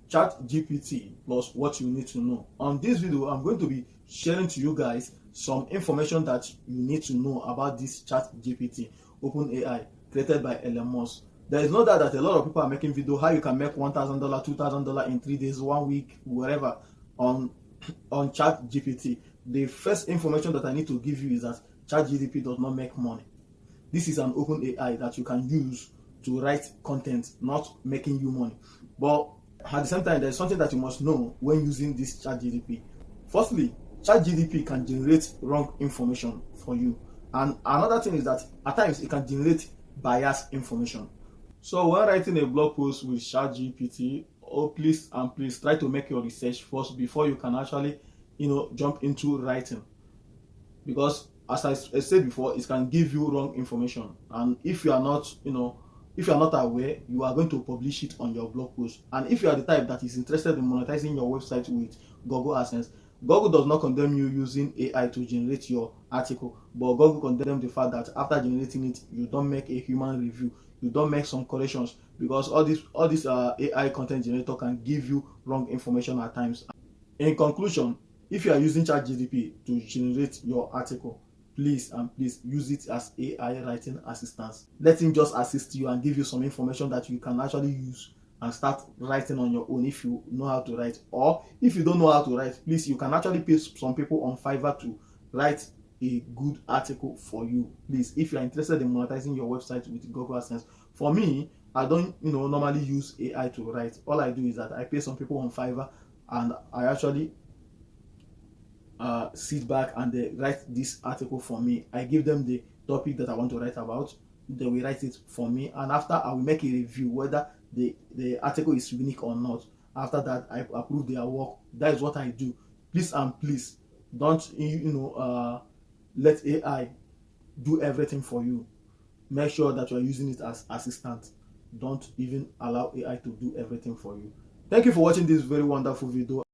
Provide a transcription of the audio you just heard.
Chat GPT plus what you need to know. On this video, I'm going to be sharing to you guys some information that you need to know about this Chat GPT, OpenAI, created by Elon Musk. There is no doubt that a lot of people are making video how you can make $1,000, $2,000 in 3 days, 1 week, whatever on Chat GPT. The first information that I need to give you is that Chat GPT does not make money. This is an open AI that you can use to write content, not making you money. But at the same time, there's something that you must know when using this Chat GPT. Firstly, Chat GPT can generate wrong information for you. And another thing is that at times it can generate biased information. So when writing a blog post with Chat GPT, please try to make your research first before you can actually jump into writing, because as I said before, it can give you wrong information, and if you are not aware, you are going to publish it on your blog post. And if you are the type that is interested in monetizing your website with Google AdSense, Google does not condemn you using AI to generate your article, but Google condemns the fact that after generating it, you don't make a human review, you don't make some corrections, because all this AI content generator can give you wrong information at times. In conclusion, if you are using ChatGPT to generate your article, please use it as AI writing assistance. Let him just assist you and give you some information that you can actually use and start writing on your own if you know how to write. Or if you don't know how to write, please, you can actually pay some people on Fiverr to write a good article for you. Please, if you are interested in monetizing your website with Google AdSense. For me, I don't normally use AI to write. All I do is that I pay some people on Fiverr and I actually sit back and they write this article for me. I give them the topic that I want to write about, they will write it for me, and after I will make a review whether the article is unique or not. After that, I approve their work. That is what I do. Please don't let AI do everything for you. Make sure that you are using it as assistant. Don't even allow AI to do everything for you. Thank you for watching this very wonderful video.